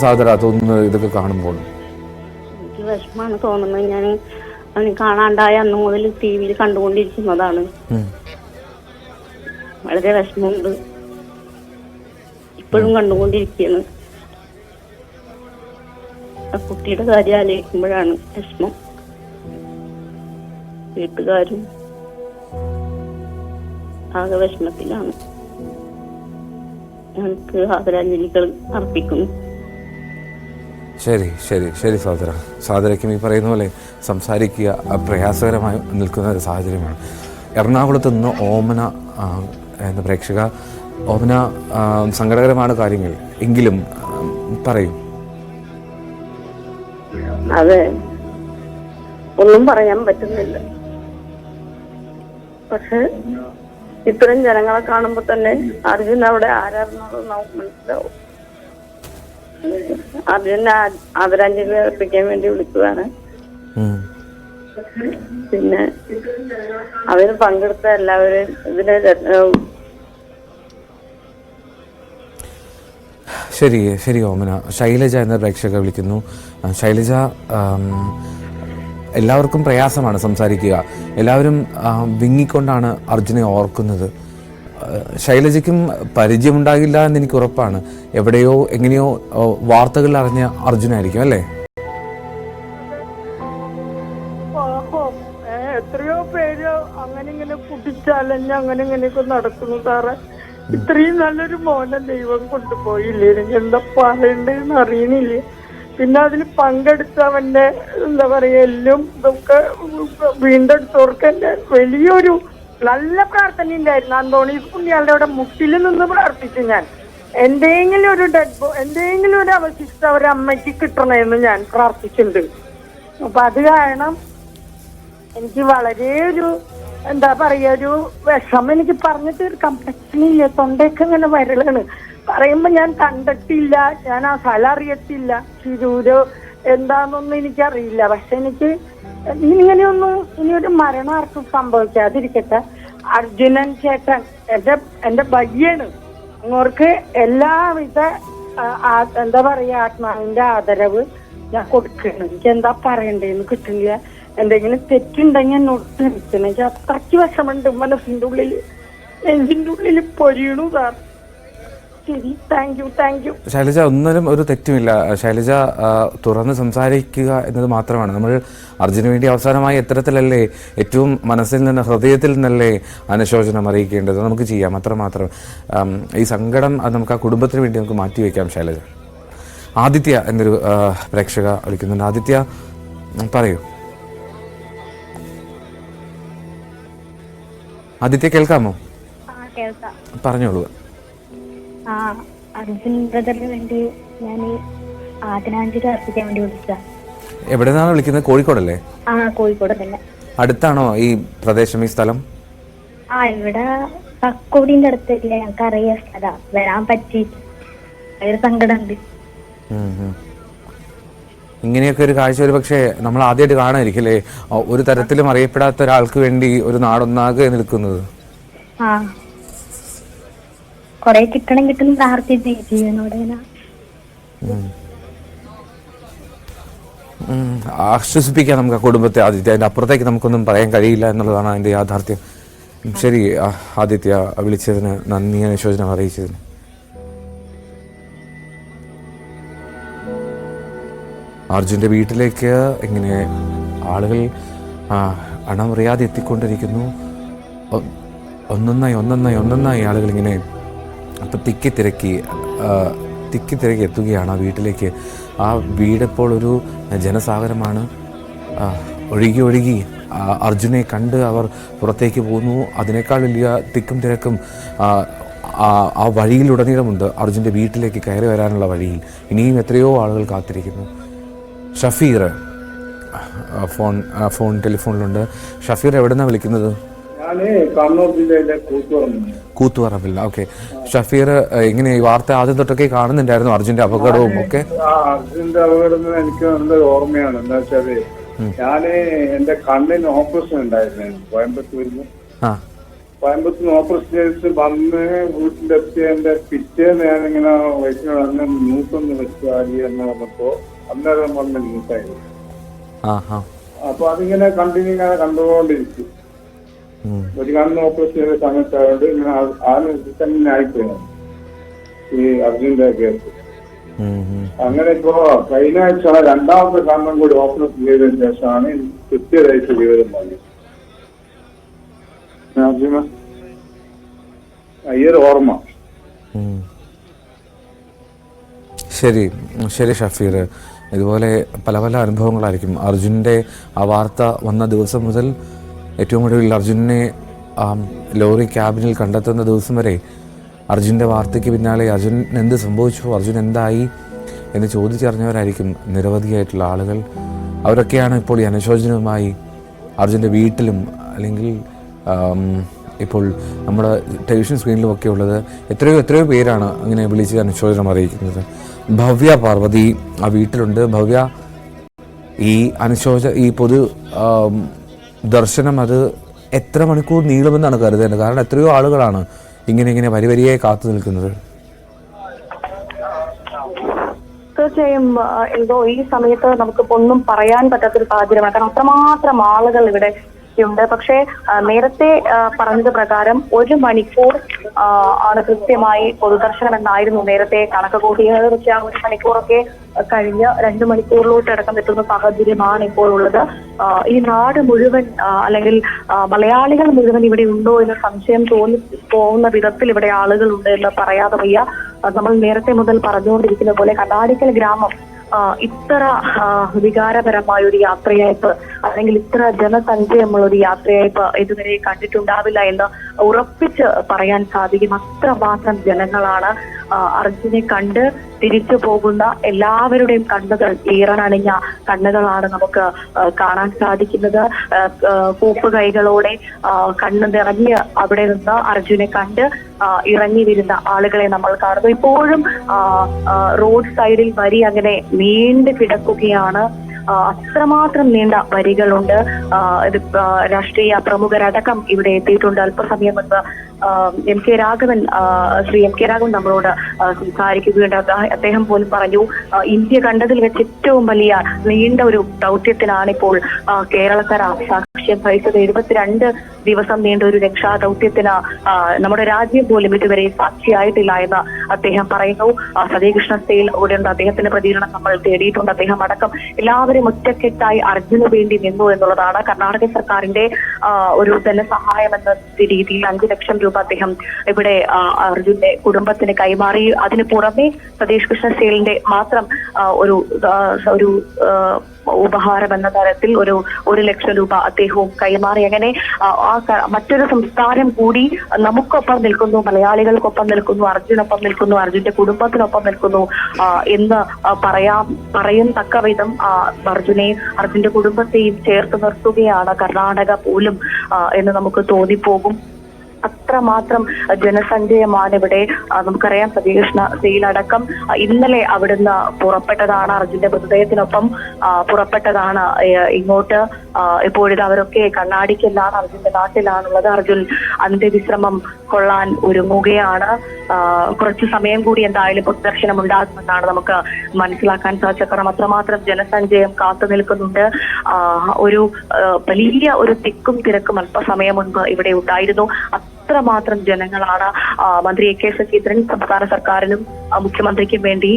സാധന തോന്നുന്നത് ഇതൊക്കെ കാണുമ്പോൾ? എനിക്ക് വിഷമാണ് തോന്നുന്നത്. ഞാൻ അവന് കാണാണ്ടായ അന്ന് മുതൽ ടി വിയിൽ കണ്ടുകൊണ്ടിരിക്കുന്നതാണ്. വളരെ വിഷമമുണ്ട്. ഇപ്പോഴും കണ്ടുകൊണ്ടിരിക്കുകയാണ്. ആ കുട്ടിയുടെ കാര്യം ആലോചിക്കുമ്പോഴാണ് വിഷമം. വീട്ടുകാരും ആകെ വിഷമത്തിലാണ്. ഞങ്ങൾക്ക് ആദരാഞ്ജലികൾ അർപ്പിക്കുന്നു. ശരി ശരി ശരി സഹോദര. സഹോദരയ്ക്കും ഈ പറയുന്ന പോലെ സംസാരിക്കുക പ്രയാസകരമായി നിൽക്കുന്ന ഒരു സാഹചര്യമാണ്. എറണാകുളത്ത് നിന്ന് ഓമന എന്ന പ്രേക്ഷക. ഓമന, സങ്കടകരമാണ് കാര്യങ്ങൾ, എങ്കിലും പറയും. അതെ, ഒന്നും പറയാൻ പറ്റുന്നില്ല. പക്ഷെ ഇത്രയും ജനങ്ങളെ കാണുമ്പോ തന്നെ അർജുൻ അവിടെ ആരാണെന്നുള്ളത് നമുക്ക് മനസ്സിലാവും. അർജുനെ ആദരാഞ്ജലി അർപ്പിക്കാൻ വേണ്ടി വിളിക്കുകയാണ്. പിന്നെ അവര് പങ്കെടുത്ത എല്ലാവരും ഇതിനെ. ശരി ശരി ഓമന. ശൈലജ എന്ന പ്രേക്ഷക വിളിക്കുന്നു. ശൈലജ, എല്ലാവർക്കും പ്രയാസമാണ് സംസാരിക്കുക. എല്ലാവരും വിങ്ങിക്കൊണ്ടാണ് അർജുനെ ഓർക്കുന്നത്. ശൈലജയ്ക്കും പരിചയമുണ്ടാകില്ല എന്ന് എനിക്ക് ഉറപ്പാണ്. എവിടെയോ എങ്ങനെയോ വാർത്തകൾ അറിഞ്ഞ അർജുനായിരിക്കും അല്ലേ? എത്രയോ പേര് അങ്ങനെ ഇങ്ങനെ കുടിച്ചലഞ്ഞ് അങ്ങനെ ഇങ്ങനെയൊക്കെ നടക്കുന്നു സാറേ. ഇത്രയും നല്ലൊരു മോനെ ദൈവം കൊണ്ടുപോയില്ലേ, എനിക്ക് എന്താ പറയണ്ടെന്ന് അറിയണില്ലേ. പിന്നെ അതിൽ പങ്കെടുത്തവന്റെ എന്താ പറയാ എല്ലാം ഇതൊക്കെ വീണ്ടെടുത്തവർക്ക് എന്റെ വലിയൊരു നല്ല പ്രാർത്ഥന ഉണ്ടായിരുന്നു. അന്തോണീസ് പുണ്യാളുടെ അവിടെ മുട്ടിൽ നിന്ന് പ്രാർത്ഥിച്ചു ഞാൻ. എന്തെങ്കിലും ഒരു എന്തെങ്കിലും ഒരു അവശിഷ്ട ഒരമ്മയ്ക്ക് കിട്ടണമെന്ന് ഞാൻ പ്രാർത്ഥിച്ചിട്ടുണ്ട്. അപ്പൊ അത് കാരണം എനിക്ക് വളരെ ഒരു എന്താ പറയാ ഒരു വിഷമം. എനിക്ക് പറഞ്ഞിട്ട് ഒരു കംപ്ലക്ഷനില്ല, തൊണ്ടയൊക്കെ ഇങ്ങനെ വരളാണ്. പറയുമ്പോ ഞാൻ കണ്ടിട്ടില്ല, ഞാൻ ആ സ്ഥലം അറിയത്തില്ല, ശിരൂരോ എന്താന്നൊന്നും എനിക്കറിയില്ല. പക്ഷെ എനിക്ക് ഇങ്ങനെയൊന്നും ഇനിയൊരു മരണം ആർക്കും സംഭവിക്കാതിരിക്കട്ടെ. അർജുനൻ ചേട്ടൻ എന്റെ ഭയ്യാണ്. അങ്ങോർക്ക് എല്ലാവിധ എന്താ പറയാ ആത്മാവിന്റെ ആദരവ് ഞാൻ കൊടുക്കണം. എനിക്ക് എന്താ പറയണ്ടേന്ന് കിട്ടുന്നില്ല. എന്തെങ്കിലും തെറ്റുണ്ടെങ്കിൽ എന്നോട് ക്ഷമിക്കണം. എനിക്ക് അത്രയ്ക്ക് വിഷമുണ്ട് മനസ്സിന്റെ ഉള്ളിൽ, നെഞ്ചിന്റെ ഉള്ളിൽ പൊരിയണു സാർ. ശരി, താങ്ക് യു. ശൈലജ, ഒന്നിനും ഒരു തെറ്റുമില്ല. ശൈലജ തുറന്ന് സംസാരിക്കുക എന്നത് മാത്രമാണ്. നമ്മൾ അർജുന് വേണ്ടി അവസാനമായി എത്തരത്തിലല്ലേ, ഏറ്റവും മനസ്സിൽ നിന്ന് ഹൃദയത്തിൽ നിന്നല്ലേ അനുശോചനം അറിയിക്കേണ്ടത്. നമുക്ക് ചെയ്യാം, അത്രമാത്രം. ഈ സങ്കടം അത് നമുക്ക് ആ കുടുംബത്തിന് വേണ്ടി നമുക്ക് മാറ്റിവെക്കാം. ശൈലജ. ആദിത്യ എന്നൊരു പ്രേക്ഷക വിളിക്കുന്നുണ്ട്. ആദിത്യ, പറയൂ. ആദിത്യ, കേൾക്കാമോ? പറഞ്ഞോളൂ. അർജുൻ ബ്രദറിന് വേണ്ടി ഞാൻ ആദരാഞ്ജലി അർപ്പിക്കാൻ വേണ്ടി വിളിച്ച. എവിടെ നിന്നാണ് വിളിക്കുന്നത്? കോഴിക്കോടല്ലേ? കോഴിക്കോട് തന്നെ. അടുത്താണോ ഈ പ്രദേശം, ഈ സ്ഥലം? ഇവിടെ കക്കോടിന്റെ അടുത്തല്ലേ, ഞങ്ങൾക്ക് അറിയാം സ്ഥലം. വരാൻ പറ്റി ഭയങ്കര സങ്കടമുണ്ട്. ഇങ്ങനെയൊക്കെ ഒരു കാഴ്ച ഒരു പക്ഷേ നമ്മൾ ആദ്യമായിട്ട് കാണാതിരിക്കല്ലേ, ഒരു തരത്തിലും അറിയപ്പെടാത്ത ഒരാൾക്ക് വേണ്ടി ഒരു നാടൊന്നാകെ നിൽക്കുന്നത്. കൊറേ കിട്ടണം പ്രാർത്ഥിച്ചു ജീവനോടെ. ആശ്വസിപ്പിക്കാം നമുക്ക് ആ കുടുംബത്തെ. ആദിത്യ, അതിന്റെ അപ്പുറത്തേക്ക് നമുക്കൊന്നും പറയാൻ കഴിയില്ല എന്നുള്ളതാണ് അതിന്റെ യാഥാർത്ഥ്യം. ശരി ആദിത്യ, വിളിച്ചതിന് നന്ദി, അനുശോചനം അറിയിച്ചതിന്. അർജുന്റെ വീട്ടിലേക്ക് ഇങ്ങനെ ആളുകൾ അണമറിയാതെ എത്തിക്കൊണ്ടിരിക്കുന്നു. ഒന്നൊന്നായി ആളുകൾ ഇങ്ങനെ അപ്പം തിക്കി തിരക്കി എത്തുകയാണ് ആ വീട്ടിലേക്ക്. ആ വീടിപ്പോൾ ഒരു ജനസാഗരമാണ്. ഒഴുകി അർജുനെ കണ്ട് അവർ പുറത്തേക്ക് പോകുന്നു. അതിനേക്കാൾ വലിയ തിക്കും തിരക്കും ആ വഴിയിലുടനീളമുണ്ട്. അർജുൻ്റെ വീട്ടിലേക്ക് കയറി വരാനുള്ള വഴിയിൽ ഇനിയും എത്രയോ ആളുകൾ കാത്തിരിക്കുന്നു. ഷഫീർ ടെലിഫോണിലുണ്ട്. ഷഫീർ, എവിടെ നിന്നാണ് വിളിക്കുന്നത്? കണ്ണൂർ ജില്ലയിലെ കൂത്തുപറമ്പിൽ. ഓക്കെ ഷഫീർ, ഇങ്ങനെ ഈ വാർത്ത ആദ്യം തൊട്ടൊക്കെ കാണുന്നുണ്ടായിരുന്നു അർജുന്റെ അപകടവും ഒക്കെ? അർജുന്റെ അപകടം എനിക്ക് നല്ലൊരു ഓർമ്മയാണ്. എന്താ വെച്ചാല് ഞാന് എന്റെ കണ്ണിന് ഓപ്പറേഷൻ ഉണ്ടായിരുന്നു കോയമ്പത്തൂരിന്. കോയമ്പത്തൂർ ഓപ്പറേഷൻ ചെയ്തിട്ട് വന്ന് വീട്ടിലെത്തിയതിന്റെ പിറ്റേന്ന് ഞാനിങ്ങനെ വയസ്സിന് വന്ന് ന്യൂസൊന്ന് വെച്ച് ആടി എന്ന് പറഞ്ഞപ്പോ അന്നേരം വന്ന ന്യൂസായിരുന്നു. അപ്പൊ അതിങ്ങനെ ഇങ്ങനെ കണ്ടുകൊണ്ടിരിക്കും. ഒരു കണ്ണ് ഓപ്പറേഷൻ ചെയ്ത സമയത്തായതുകൊണ്ട് ഇങ്ങനെ ആ തന്നെ ആയിപ്പോയാണ് ഈ അർജുന്റെ കേസ്. അങ്ങനെ ഇപ്പോ കഴിഞ്ഞ ആഴ്ച രണ്ടാമത്തെ കണ്ണും കൂടി ഓപ്പറേഷൻ ചെയ്തതിനു ശേഷമാണ് കൃത്യമായിട്ട് വിവരം വന്നത്. അയ്യൊരു ഓർമ്മ. ശരി ശരി ഷഫീർ, ഇതുപോലെ പല പല അനുഭവങ്ങളായിരിക്കും. അർജുൻ്റെ ആ വാർത്ത വന്ന ദിവസം മുതൽ ഏറ്റവും ഒടുവിൽ അർജുനെ ലോറി ക്യാബിനിൽ കണ്ടെത്തുന്ന ദിവസം വരെ അർജുൻ്റെ വാർത്തയ്ക്ക് പിന്നാലെ അർജുൻ എന്ത് സംഭവിച്ചു, അർജുൻ എന്തായി എന്ന് ചോദിച്ചറിഞ്ഞവരായിരിക്കും നിരവധിയായിട്ടുള്ള ആളുകൾ. അവരൊക്കെയാണ് ഇപ്പോൾ ഈ അനുശോചനവുമായി അർജുൻ്റെ വീട്ടിലും അല്ലെങ്കിൽ ഇപ്പോൾ നമ്മുടെ ടെലിവിഷൻ സ്ക്രീനിലുമൊക്കെ ഉള്ളത്. എത്രയോ പേരാണ് അങ്ങനെ വിളിച്ച് അനുശോചനം അറിയിക്കുന്നത്. ഭവ്യ പാർവതി ആ വീട്ടിലുണ്ട്. ഭവ്യ, ഈ പൊതു ദർശനം അത് എത്ര മണിക്കൂർ നീളുമെന്നാണ് കരുതേണ്ടത്? കാരണം എത്രയോ ആളുകളാണ് ഇങ്ങനെ വരിയായി കാത്തു നിൽക്കുന്നത്. തീർച്ചയായും എന്തോ ഈ സമയത്ത് നമുക്കിപ്പോ ഒന്നും പറയാൻ പറ്റാത്തൊരു സാഹചര്യമാണ്. കാരണം അത്രമാത്രം ആളുകൾ ഇവിടെ ഉണ്ട്. പക്ഷേ നേരത്തെ പറഞ്ഞത് പ്രകാരം 1 മണിക്കൂർ ആണ് കൃത്യമായി പൊതുദർശനം എന്നായിരുന്നു നേരത്തെ കണക്ക് കൂട്ടിയത്. പക്ഷേ ആ 1 മണിക്കൂറൊക്കെ കഴിഞ്ഞ് 2 മണിക്കൂറിലോട്ട് അടക്കം എത്തുന്ന സാഹചര്യമാണ് ഇപ്പോൾ ഉള്ളത്. ഈ നാട് മുഴുവൻ അല്ലെങ്കിൽ മലയാളികൾ മുഴുവൻ ഇവിടെ ഉണ്ടോ എന്ന സംശയം പോകുന്ന വിധത്തിൽ ഇവിടെ ആളുകളുണ്ട് എന്ന് പറയാതെ വയ്യ. നമ്മൾ നേരത്തെ മുതൽ പറഞ്ഞുകൊണ്ടിരിക്കുന്ന പോലെ കണ്ണാടിക്കൽ ഗ്രാമം ഇത്ര വികാരപരമായ ഒരു യാത്രയയപ്പ് അല്ലെങ്കിൽ ഇത്ര ജനസഞ്ചയമുള്ള ഒരു യാത്രയയപ്പ് ഇതുവരെ കണ്ടിട്ടുണ്ടാവില്ല എന്ന് ഉറപ്പിച്ച് പറയാൻ സാധിക്കും. അത്രമാത്രം ജനങ്ങളാണ് അർജുനെ കണ്ട് തിരിച്ചു പോകുന്ന എല്ലാവരുടെയും കണ്ണുകൾ ഈറനണിഞ്ഞ കണ്ണുകളാണ് നമുക്ക് കാണാൻ സാധിക്കുന്നത്. കൂപ്പ് കൈകളോടെ കണ്ണ് നിറഞ്ഞ് അവിടെ നിന്ന് അർജുനെ കണ്ട് ഇറങ്ങി വരുന്ന ആളുകളെ നമ്മൾ കാണുന്നു. ഇപ്പോഴും റോഡ് സൈഡിൽ വരി അങ്ങനെ നീണ്ടു കിടക്കുകയാണ്. അത്രമാത്രം നീണ്ട വരികളുണ്ട്. രാഷ്ട്രീയ പ്രമുഖരടക്കം ഇവിടെ എത്തിയിട്ടുണ്ട്. അല്പസമയം മുൻപ് ശ്രീ എം കെ രാഘവൻ നമ്മളോട് സംസാരിക്കുകയുണ്ട്. അദ്ദേഹം പോലും പറഞ്ഞു, ഇന്ത്യ കണ്ടതിൽ വെച്ച് ഏറ്റവും വലിയ നീണ്ട ഒരു ദൗത്യത്തിനാണ് ഇപ്പോൾ കേരളക്കര സാക്ഷ്യം വഹിച്ചത്. 72 ദിവസം നീണ്ട ഒരു രക്ഷാ ദൗത്യത്തിന് നമ്മുടെ രാജ്യം പോലും ഇതുവരെ സാക്ഷിയായിട്ടില്ല എന്ന് അദ്ദേഹം പറയുന്നു. സതീകൃഷ്ണ സെയിൽ കൂടെയുണ്ട്. അദ്ദേഹത്തിന്റെ പ്രതികരണം നമ്മൾ തേടിയിട്ടുണ്ട്. അദ്ദേഹം അടക്കം എല്ലാവരും ഒറ്റക്കെട്ടായി അർജുന് വേണ്ടി നിന്നു എന്നുള്ളതാണ്. കർണാടക സർക്കാരിന്റെ ഒരു ധനസഹായം എന്ന രീതിയിൽ 5 ലക്ഷം രൂപ അദ്ദേഹം ഇവിടെ അർജുന്റെ കുടുംബത്തിന് കൈമാറി. അതിന് പുറമെ സതീഷ് കൃഷ്ണ സെയിലിന്റെ മാത്രം ഒരു ഉപഹാരം എന്ന തരത്തിൽ 1 ലക്ഷം രൂപ അദ്ദേഹവും കൈമാറി. അങ്ങനെ മറ്റൊരു സംസ്ഥാനം കൂടി നമുക്കൊപ്പം നിൽക്കുന്നു, മലയാളികൾക്കൊപ്പം നിൽക്കുന്നു, അർജുനൊപ്പം നിൽക്കുന്നു, അർജുന്റെ കുടുംബത്തിനൊപ്പം നിൽക്കുന്നു എന്ന് പറയും തക്ക വിധം അർജുന്റെ കുടുംബത്തെയും ചേർത്ത് നിർത്തുകയാണ് കർണാടക പോലും എന്ന് നമുക്ക് തോന്നിപ്പോകും. അത്രമാത്രം ജനസഞ്ചയമാണ് ഇവിടെ. നമുക്കറിയാം സതീകൃഷ്ണ സെയിലടക്കം ഇന്നലെ അവിടുന്ന് പുറപ്പെട്ടതാണ്, അർജുന്റെ മൃതദേഹത്തിനൊപ്പം പുറപ്പെട്ടതാണ് ഇങ്ങോട്ട്. ഇപ്പോഴിത് അവരൊക്കെ കണ്ണാടിക്കലാണ്, അർജുന്റെ നാട്ടിലാണുള്ളത്. അർജുൻ അന്ത്യവിശ്രമം കൊള്ളാൻ ഒരുങ്ങുകയാണ്. കുറച്ചു സമയം കൂടി എന്തായാലും പൊതുദർശനം ഉണ്ടാകുമെന്നാണ് നമുക്ക് മനസ്സിലാക്കാൻ സാധിച്ചത്. കാരണം അത്രമാത്രം ജനസഞ്ചയം കാത്തു നിൽക്കുന്നുണ്ട്. ഒരു വലിയ ഒരു തിക്കും തിരക്കും അല്പസമയം മുൻപ് ഇവിടെ ഉണ്ടായിരുന്നു. അത്രമാത്രം ജനങ്ങളാണ്. മന്ത്രി എ കെ ശശീന്ദ്രൻ സംസ്ഥാന സർക്കാരിനും മുഖ്യമന്ത്രിക്കും വേണ്ടി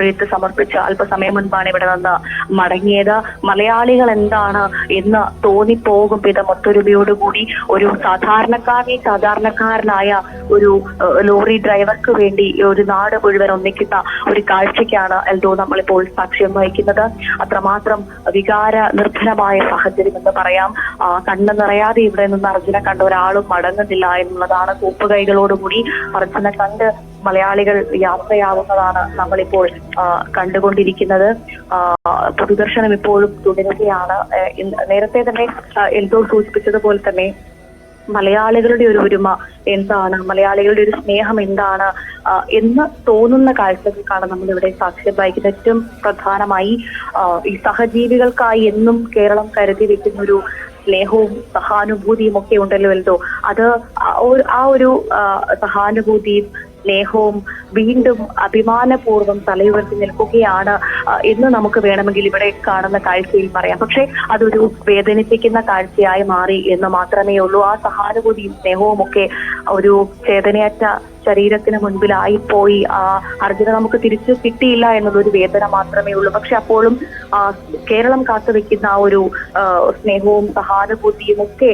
റീത്ത് സമർപ്പിച്ച് അല്പസമയം മുൻപാണ് ഇവിടെ നിന്ന് മടങ്ങിയത്. മലയാളികൾ എന്താണ് എന്ന് തോന്നിപ്പോകും വിധം ഒത്തൊരുമയോടുകൂടി ഒരു സാധാരണക്കാരനായ ഒരു ലോറി ഡ്രൈവർക്ക് വേണ്ടി ഒരു നാട് മുഴുവൻ ഒന്നിക്കുന്ന ഒരു കാഴ്ചയ്ക്കാണ് എൽദോ നമ്മളിപ്പോൾ സാക്ഷ്യം വഹിക്കുന്നത്. അത്രമാത്രം വികാര നിർഭരമായ സാഹചര്യം എന്ന് പറയാം. കണ്ണ് നിറയാതെ ഇവിടെ നിന്ന് അർജുനെ കണ്ട ഒരാളും മടങ്ങുന്നില്ല എന്നുള്ളതാണ്. കൂപ്പുകൈകളോടുകൂടി അർജുനെ കണ്ട് മലയാളികൾ യാത്രയാവുന്നതാണ് നമ്മളിപ്പോൾ കണ്ടുകൊണ്ടിരിക്കുന്നത്. പൊതുദർശനം ഇപ്പോഴും തുടരുകയാണ്. നേരത്തെ തന്നെ എൽദോ സൂചിപ്പിച്ചതുപോലെ തന്നെ മലയാളികളുടെ ഒരു ഒരുമ എന്താണ്, മലയാളികളുടെ ഒരു സ്നേഹം എന്താണ് എന്ന് തോന്നുന്ന കാഴ്ചകൾക്കാണ് നമ്മളിവിടെ സാക്ഷ്യം വഹിക്കുന്നത്. ഏറ്റവും പ്രധാനമായി ഈ സഹജീവികൾക്കായി എന്നും കേരളം കരുതി വെക്കുന്ന ഒരു സ്നേഹവും സഹാനുഭൂതിയും ഒക്കെ ഉണ്ടല്ലോ എൽദോ. അത് ആ ഒരു സഹാനുഭൂതിയും സ്നേഹവും വീണ്ടും അഭിമാനപൂർവ്വം തലയുയർത്തി നിൽക്കുകയാണ് എന്ന് നമുക്ക് വേണമെങ്കിൽ ഇവിടെ കാണുന്ന കാഴ്ചയിൽ പറയാം. പക്ഷെ അതൊരു വേദനിപ്പിക്കുന്ന കാഴ്ചയായി മാറി എന്ന് മാത്രമേ ഉള്ളൂ. ആ സഹാനുഭൂതിയും സ്നേഹവും ഒക്കെ ഒരു ചേതനയറ്റ ശരീരത്തിന് മുൻപിലായി പോയി. അർജുന നമുക്ക് തിരിച്ചു കിട്ടിയില്ല എന്നുള്ളൊരു വേദന മാത്രമേ ഉള്ളൂ. പക്ഷെ അപ്പോഴും കേരളം കാത്തുവെക്കുന്ന ആ ഒരു സ്നേഹവും സഹാനുഭൂതിയും ഒക്കെ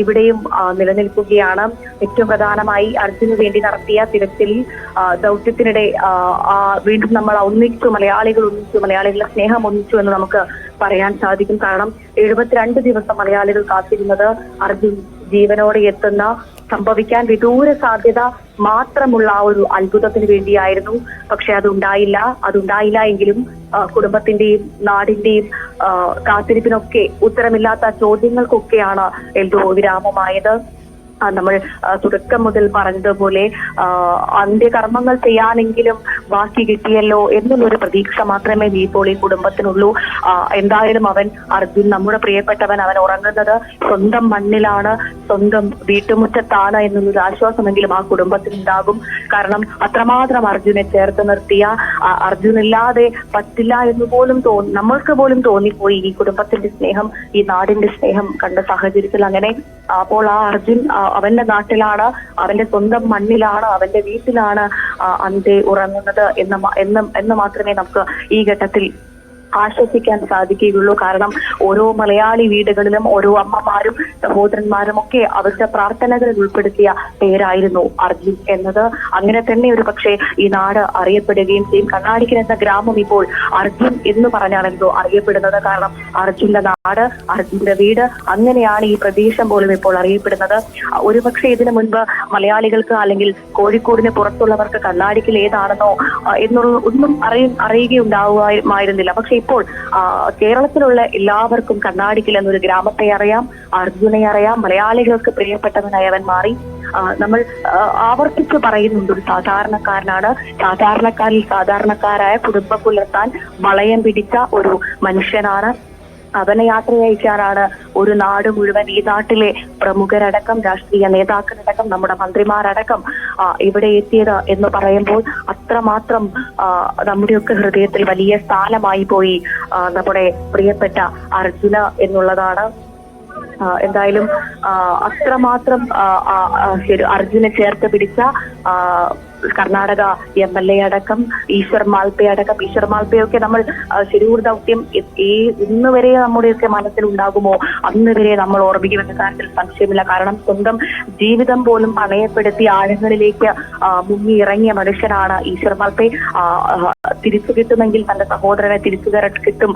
ഇവിടെയും നിലനിൽക്കുകയാണ്. ഏറ്റവും പ്രധാനമായി അർജുന് വേണ്ടി നടത്തിയ തിരച്ചിലിൽ ദൗത്യത്തിനിടെ വീണ്ടും നമ്മൾ മലയാളികളുടെ സ്നേഹം ഒന്നിച്ചു എന്ന് നമുക്ക് പറയാൻ സാധിക്കും. കാരണം 72 ദിവസം മലയാളികൾ കാത്തിരുന്നത് അർജുൻ ജീവനോടെ എത്തുന്ന സംഭവിക്കാൻ വിദൂര സാധ്യത മാത്രമുള്ള ആ ഒരു അത്ഭുതത്തിന് വേണ്ടിയായിരുന്നു. പക്ഷെ അതുണ്ടായില്ല എങ്കിലും കുടുംബത്തിന്റെയും നാടിന്റെയും കാത്തിരിപ്പിനൊക്കെ ഉത്തരമില്ലാത്ത ചോദ്യങ്ങൾക്കൊക്കെയാണ് എൽദോ വിരാമമായത്. നമ്മൾ തുടക്കം മുതൽ പറഞ്ഞതുപോലെ അന്ത്യകർമ്മങ്ങൾ ചെയ്യാനെങ്കിലും ബാക്കി കിട്ടിയല്ലോ എന്നുള്ളൊരു പ്രതീക്ഷ മാത്രമേ ഇപ്പോൾ ഈ കുടുംബത്തിനുള്ളൂ. എന്തായാലും അർജുൻ നമ്മുടെ പ്രിയപ്പെട്ടവൻ, അവൻ ഉറങ്ങുന്നത് സ്വന്തം മണ്ണിലാണ്, സ്വന്തം വീട്ടുമുറ്റത്താണ് എന്നുള്ളൊരു ആശ്വാസമെങ്കിലും ആ കുടുംബത്തിനുണ്ടാകും. കാരണം അത്രമാത്രം അർജുനെ ചേർത്ത് നിർത്തിയ, അർജുനില്ലാതെ പറ്റില്ല എന്ന് പോലും നമ്മൾക്ക് പോലും തോന്നിപ്പോയി ഈ കുടുംബത്തിന്റെ സ്നേഹം, ഈ നാടിന്റെ സ്നേഹം കണ്ട സാഹചര്യത്തിൽ. അങ്ങനെ അപ്പോൾ ആ അർജുൻ അവന്റെ നാട്ടിലാണ്, അവന്റെ സ്വന്തം മണ്ണിലാണ്, അവന്റെ വീട്ടിലാണ് അന്തെ ഉറങ്ങുന്നത് എന്ന് മാത്രമേ നമുക്ക് ഈ ഘട്ടത്തിൽ ആശ്വസിക്കാൻ സാധിക്കുകയുള്ളൂ. കാരണം ഓരോ മലയാളി വീടുകളിലും ഓരോ അമ്മമാരും സഹോദരന്മാരും ഒക്കെ അവരുടെ പ്രാർത്ഥനകളിൽ ഉൾപ്പെടുത്തിയ പേരായിരുന്നു അർജുൻ എന്നത്. അങ്ങനെ തന്നെ ഒരു പക്ഷേ ഈ നാട് അറിയപ്പെടുകയും ചെയ്യും. കണ്ണാടിക്കൽ എന്ന ഗ്രാമം ഇപ്പോൾ അർജുൻ എന്ന് പറഞ്ഞാണെന്തോ അറിയപ്പെടുന്നത്. കാരണം അർജുന്റെ നാട്, അർജുന്റെ വീട്, അങ്ങനെയാണ് ഈ പ്രദേശം പോലും ഇപ്പോൾ അറിയപ്പെടുന്നത്. ഒരുപക്ഷെ ഇതിനു മുൻപ് മലയാളികൾക്ക് അല്ലെങ്കിൽ കോഴിക്കോടിന് പുറത്തുള്ളവർക്ക് കണ്ണാടിക്കൽ ഏതാണെന്നോ എന്നുള്ള ഒന്നും അറിയുകയുണ്ടാവുമായിരുന്നില്ല. പക്ഷെ ഇപ്പോൾ കേരളത്തിലുള്ള എല്ലാവർക്കും കണ്ണാടിക്കൽ എന്നൊരു ഗ്രാമത്തെ അറിയാം, അർജുനെ അറിയാം. മലയാളികൾക്ക് പ്രിയപ്പെട്ടവനായി അവൻ മാറി. നമ്മൾ ആവർത്തിച്ച് പറയുന്നുണ്ട്, ഒരു സാധാരണക്കാരനാണ്. സാധാരണക്കാരിൽ സാധാരണക്കാരായ കുടുംബം പുലർത്താൻ വളയം പിടിച്ച ഒരു മനുഷ്യനാണ്. അവനെ യാത്രയയക്കാനാണ് ഒരു നാട് മുഴുവൻ, ഈ നാട്ടിലെ പ്രമുഖരടക്കം, രാഷ്ട്രീയ നേതാക്കളടക്കം, നമ്മുടെ മന്ത്രിമാരടക്കം ഇവിടെ എത്തിയത് എന്ന് പറയുമ്പോൾ അത്രമാത്രം നമ്മുടെയൊക്കെ ഹൃദയത്തിൽ വലിയ സ്ഥാനമായി പോയി നമ്മുടെ പ്രിയപ്പെട്ട അർജുന എന്നുള്ളതാണ്. എന്തായാലും അത്രമാത്രം അർജുനെ ചേർത്ത് പിടിച്ച കർണാടക MLA അടക്കം, ഈശ്വർ മാൽപ്പയൊക്കെ നമ്മൾ ശിരൂർ ദൗത്യം ഇന്ന് വരെ നമ്മുടെയൊക്കെ മനസ്സിലുണ്ടാകുമോ അന്ന് വരെ നമ്മൾ ഓർമ്മിക്കുമെന്ന കാര്യത്തിൽ സംശയമില്ല. കാരണം സ്വന്തം ജീവിതം പോലും പണയപ്പെടുത്തി ആഴങ്ങളിലേക്ക് മുങ്ങി ഇറങ്ങിയ മനുഷ്യനാണ് ഈശ്വർ മാൽപ്പെ. തിരിച്ചു കിട്ടുമെങ്കിൽ തന്റെ സഹോദരനെ തിരിച്ചു കിട്ടും,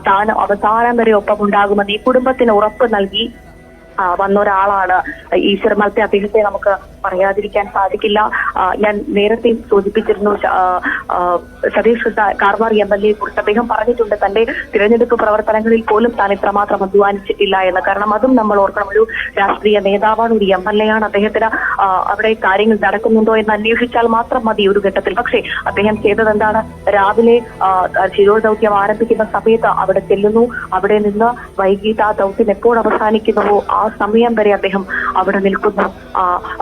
താൻ അവസാനം വരെ ഒപ്പമുണ്ടാകുമെന്ന് ഈ കുടുംബത്തിന് ഉറപ്പ് നൽകി വന്ന ഒരാളാണ് ഈശ്വർ മാൽപ്പെ. അദ്ദേഹത്തെ നമുക്ക് പറയാതിരിക്കാൻ സാധിക്കില്ല. ഞാൻ നേരത്തെ സൂചിപ്പിച്ചിരുന്നു, സതീഷ് കാർവാർ MLA കുറിച്ച് അദ്ദേഹം പറഞ്ഞിട്ടുണ്ട് തന്റെ തിരഞ്ഞെടുപ്പ് പ്രവർത്തനങ്ങളിൽ പോലും താൻ ഇത്രമാത്രം അധ്വാനിച്ചിട്ടില്ല എന്ന്. കാരണം അതും നമ്മൾ ഓർക്കണം, ഒരു രാഷ്ട്രീയ നേതാവാണ്, ഒരു MLA ആണ്. അദ്ദേഹത്തിന് അവിടെ കാര്യങ്ങൾ നടക്കുന്നുണ്ടോ എന്ന് അന്വേഷിച്ചാൽ മാത്രം മതി ഒരു ഘട്ടത്തിൽ. പക്ഷേ അദ്ദേഹം ചെയ്തത് എന്താണ്? രാവിലെ ശിരൂർ ദൗത്യം ആരംഭിക്കുന്ന സമയത്ത് അവിടെ ചെല്ലുന്നു, അവിടെ നിന്ന് വൈകിട്ട് ആ ദൗത്യം എപ്പോൾ അവസാനിക്കുന്നുവോ ആ സമയം വരെ അദ്ദേഹം അവിടെ നിൽക്കുന്നു.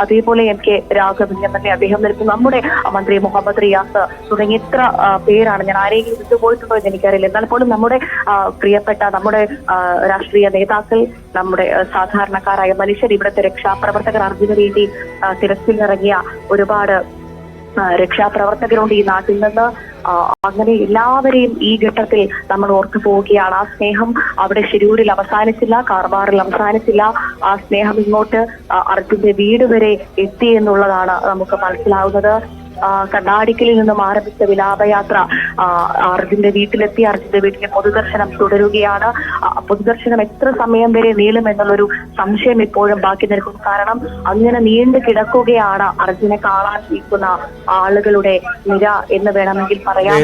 അതേപോലെ MK രാഘവൻ MLA അദ്ദേഹം നിൽക്കുന്നു. നമ്മുടെ മന്ത്രി മുഹമ്മദ് റിയാസ് തുടങ്ങിയ എത്ര പേരാണ്, ഞാൻ ആരെങ്കിലും വിട്ടുപോയിട്ടുണ്ടോ എന്ന് എനിക്കറിയില്ല. എന്നാൽ പോലും നമ്മുടെ പ്രിയപ്പെട്ട നമ്മുടെ രാഷ്ട്രീയ നേതാക്കൾ, നമ്മുടെ സാധാരണക്കാരായ മനുഷ്യർ, ഇവിടുത്തെ രക്ഷാപ്രവർത്തകർ, അർജുന് വേണ്ടി തിരച്ചിലിറങ്ങിയ ഒരുപാട് രക്ഷാപ്രവർത്തകരുണ്ട് ഈ നാട്ടിൽ നിന്ന്. അങ്ങനെ എല്ലാവരെയും ഈ ഘട്ടത്തിൽ നമ്മൾ ഓർത്തു പോവുകയാണ്. ആ സ്നേഹം അവിടെ ശിരൂരിൽ അവസാനിച്ചില്ല, കാർവാറിൽ അവസാനിച്ചില്ല. ആ സ്നേഹം ഇങ്ങോട്ട് അർജുന്റെ വീട് വരെ എത്തി എന്നുള്ളതാണ് നമുക്ക് മനസ്സിലാവുന്നത്. കണ്ണാടിക്കലിൽ നിന്നും ആരംഭിച്ച വിലാപയാത്ര അർജുന്റെ വീട്ടിലെത്തി. അർജുന്റെ വീട്ടിലെ പൊതുദർശനം തുടരുകയാണ്. പൊതുദർശനം എത്ര സമയം വരെ നീളും എന്നുള്ളൊരു സംശയം ഇപ്പോഴും ബാക്കി നിൽക്കുന്നു. കാരണം അങ്ങനെ നീണ്ടു കിടക്കുകയാണ് അർജുനെ കാണാൻ ഇരിക്കുന്ന ആളുകളുടെ നിര എന്ന് വേണമെങ്കിൽ പറയാം.